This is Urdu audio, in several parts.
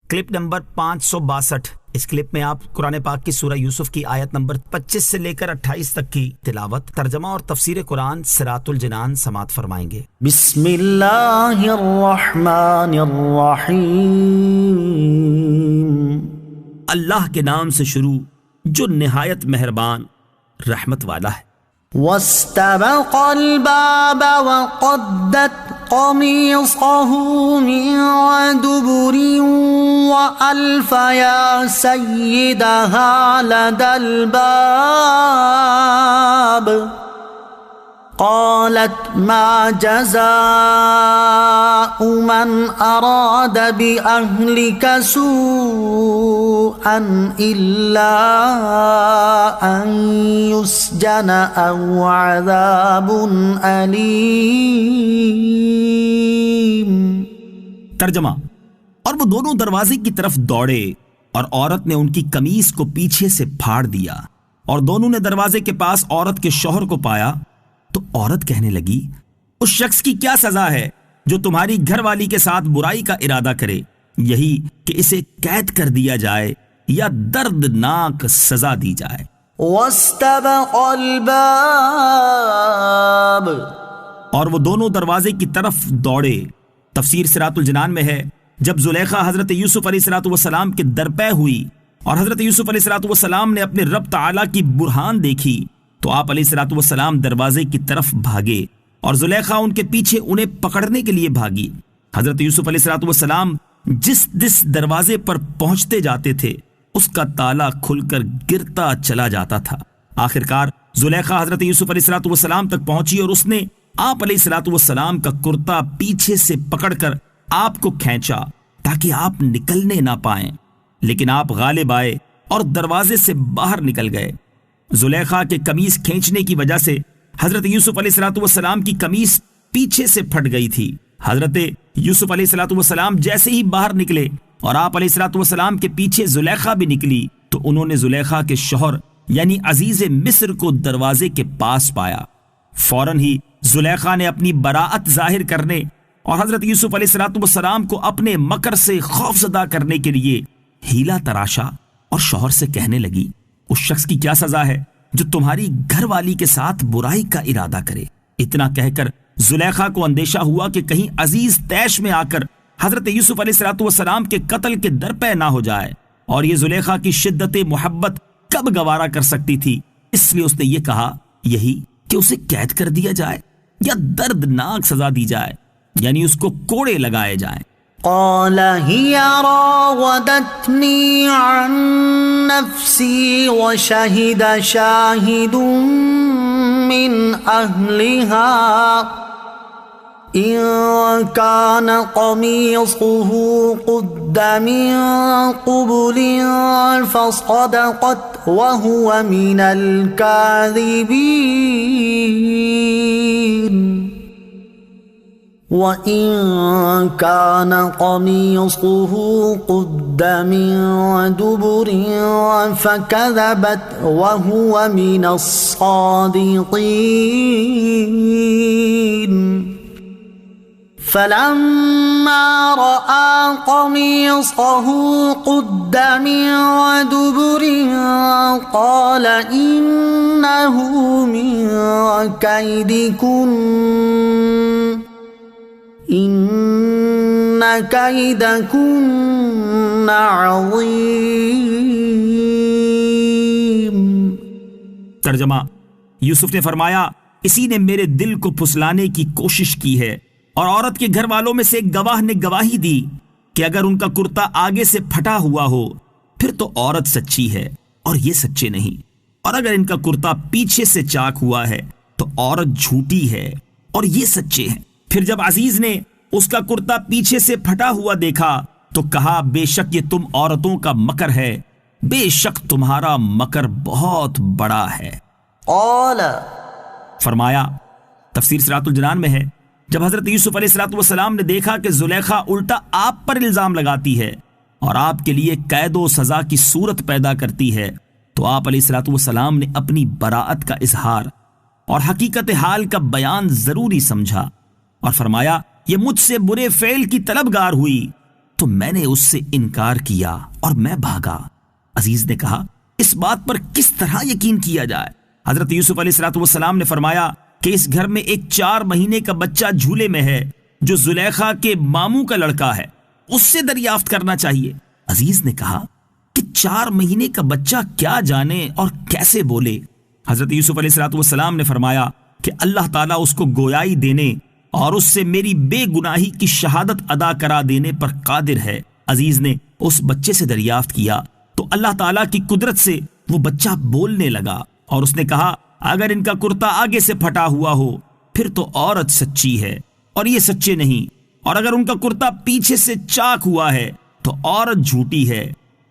Clip number 562۔ اس کلپ میں آپ قرآن پاک کی سورہ یوسف کی آیت نمبر 25 سے لے کر 28 تک کی تلاوت، ترجمہ اور تفسیر قرآن صراط الجنان سماعت فرمائیں گے۔ بسم اللہ الرحمن الرحیم۔ اللہ کے نام سے شروع جو نہایت مہربان رحمت والا ہے۔ واستبق الباب وقدت قميصه من دبر وألف يا سيدها لدى الباب قالت ما جزاء من أراد بأهلك سوءا إلا أن يسجن أو عذاب أليم۔ ترجمہ، اور وہ دونوں دروازے کی طرف دوڑے اور عورت نے ان کی قمیص کو پیچھے سے پھاڑ دیا، اور دونوں نے دروازے کے پاس عورت کے شوہر کو پایا تو عورت کہنے لگی، اس شخص کی کیا سزا ہے جو تمہاری گھر والی کے ساتھ برائی کا ارادہ کرے، یہی کہ اسے قید کر دیا جائے یا دردناک سزا دی جائے۔ واستبق الباب، اور وہ دونوں دروازے کی طرف دوڑے۔ تفسیر صراط الجنان میں ہے، جب زلیخا حضرت یوسف علیہ السلام کے درپے ہوئی اور حضرت یوسف علیہ السلام نے اپنے رب تعالیٰ کی برہان دیکھی تو آپ علیہ السلام دروازے کی طرف بھاگے اور زلیخا ان کے پیچھے انہیں پکڑنے کے لیے بھاگی۔ حضرت یوسف علیہ السلام جس دروازے پر پہنچتے جاتے تھے اس کا تالا کھل کر گرتا چلا جاتا تھا۔ آخرکار زلیخا حضرت یوسف علیہ السلام تک پہنچی اور اس نے آپ علیہ السلام کا کرتا پیچھے سے پکڑ کر آپ کو کھینچا تاکہ آپ نکلنے نہ پائیں، لیکن آپ غالب آئے اور دروازے سے باہر نکل گئے۔ زلیخا کے قمیص کھینچنے کی وجہ سے حضرت یوسف علیہ السلام کی قمیص پیچھے سے پھٹ گئی تھی۔ حضرت یوسف علیہ السلام جیسے ہی باہر نکلے اور آپ علیہ السلام کے پیچھے زلیخا بھی نکلی تو انہوں نے زلیخا کے شوہر یعنی عزیز مصر کو دروازے کے پاس پایا۔ فوراً ہی زلیخا نے اپنی براءت ظاہر کرنے اور حضرت یوسف علیہ السلام کو اپنے مکر سے خوفزدہ کرنے کے لیے ہیلا تراشا اور شوہر سے کہنے لگی، اس شخص کی کیا سزا ہے جو تمہاری گھر والی کے ساتھ برائی کا ارادہ کرے۔ اتنا کہہ کر زلیخا کو اندیشہ ہوا کہ کہیں عزیز طیش میں آ کر حضرت یوسف علیہ السلام کے قتل کے درپے نہ ہو جائے، اور یہ زلیخا کی شدت محبت کب گوارا کر سکتی تھی، اس لیے اس نے یہ کہا، یہی کہ اسے قید کر دیا جائے یا دردناک سزا دی جائے، یعنی اس کو کوڑے لگائے جائیں۔ قال هي راودتني عن نفسي وشهد شاهد من أهلها إن كان قميصه قد من قبل فصدقت وهو من الكاذبين وَإِن كَانَ قَمِيصُهُ قُدَّ مِن دُبُرٍ فَكَذَبَتْ وَهُوَ مِنَ الصَّادِقِينَ فَلَمَّا رَأَى قَمِيصَهُ قُدَّ مِن دُبُرٍ قَالَ إِنَّهُ مِن كَيْدِكُنَّ إِنَّ كَيْدَكُنَّ عَظِيمٌ۔ ترجمہ، یوسف نے فرمایا، اسی نے میرے دل کو پھسلانے کی کوشش کی ہے، اور عورت کے گھر والوں میں سے ایک گواہ نے گواہی دی کہ اگر ان کا کرتا آگے سے پھٹا ہوا ہو پھر تو عورت سچی ہے اور یہ سچے نہیں، اور اگر ان کا کرتا پیچھے سے چاک ہوا ہے تو عورت جھوٹی ہے اور یہ سچے ہیں۔ پھر جب عزیز نے اس کا کرتا پیچھے سے پھٹا ہوا دیکھا تو کہا، بے شک یہ تم عورتوں کا مکر ہے، بے شک تمہارا مکر بہت بڑا ہے۔ قال، فرمایا، تفسیر صراط الجنان میں ہے، جب حضرت یوسف علیہ السلام نے دیکھا کہ زلیخا الٹا آپ پر الزام لگاتی ہے اور آپ کے لیے قید و سزا کی صورت پیدا کرتی ہے تو آپ علیہ السلام نے اپنی براءت کا اظہار اور حقیقت حال کا بیان ضروری سمجھا اور فرمایا، یہ مجھ سے برے فعل کی طلبگار ہوئی تو میں نے اس سے انکار کیا اور میں بھاگا۔ عزیز نے کہا اس بات پر کس طرح یقین کیا جائے؟ حضرت یوسف علیہ السلام نے فرمایا کہ اس گھر میں ایک 4 مہینے کا بچہ جھولے میں ہے جو زلیخا کے ماموں کا لڑکا ہے، اس سے دریافت کرنا چاہیے۔ عزیز نے کہا کہ 4 مہینے کا بچہ کیا جانے اور کیسے بولے؟ حضرت یوسف علیہ السلام نے فرمایا کہ اللہ تعالیٰ اس کو گویائی دینے اور اس سے میری بے گناہی کی شہادت ادا کرا دینے پر قادر ہے۔ عزیز نے اس بچے سے دریافت کیا تو اللہ تعالیٰ کی قدرت سے وہ بچہ بولنے لگا، اور اس نے کہا اگر ان کا کرتا آگے سے پھٹا ہوا ہو پھر تو عورت سچی ہے اور یہ سچے نہیں، اور اگر ان کا کرتا پیچھے سے چاک ہوا ہے تو عورت جھوٹی ہے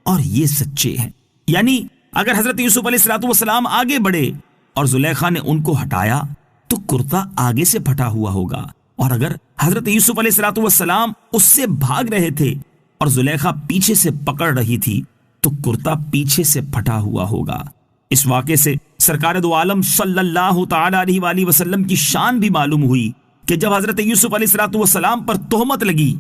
اور یہ سچے ہیں۔ یعنی اگر حضرت یوسف علیہ السلام آگے بڑھے اور زلیخا نے ان کو ہٹایا تو کرتا آگے سے پھٹا ہوا ہوگا، اور اگر حضرت یوسف علیہ السلام اس سے بھاگ رہے تھے اور زلیخا پیچھے سے پکڑ رہی تھی تو کرتا پیچھے سے پھٹا ہوا ہوگا۔ اس واقعے سے سرکار دو عالم صلی اللہ تعالی علیہ وآلہ وسلم کی شان بھی معلوم ہوئی کہ جب حضرت یوسف علیہ السلام پر تہمت لگی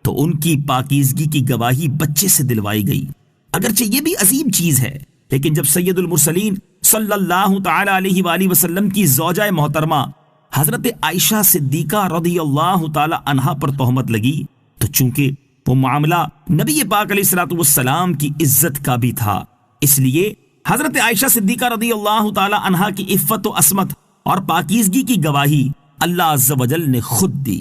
تو ان کی پاکیزگی کی گواہی بچے سے دلوائی گئی۔ اگرچہ یہ بھی عظیم چیز ہے، لیکن جب سید المرسلین صلی اللہ تعالی علیہ وآلہ وسلم کی زوجہ محترمہ حضرت عائشہ صدیقہ رضی اللہ تعالی عنہا پر تہمت لگی تو چونکہ وہ معاملہ نبی پاک علیہ السلام کی عزت کا بھی تھا، اس لیے حضرت عائشہ صدیقہ رضی اللہ تعالی عنہا کی عفت و عصمت اور پاکیزگی کی گواہی اللہ عز و جل نے خود دی۔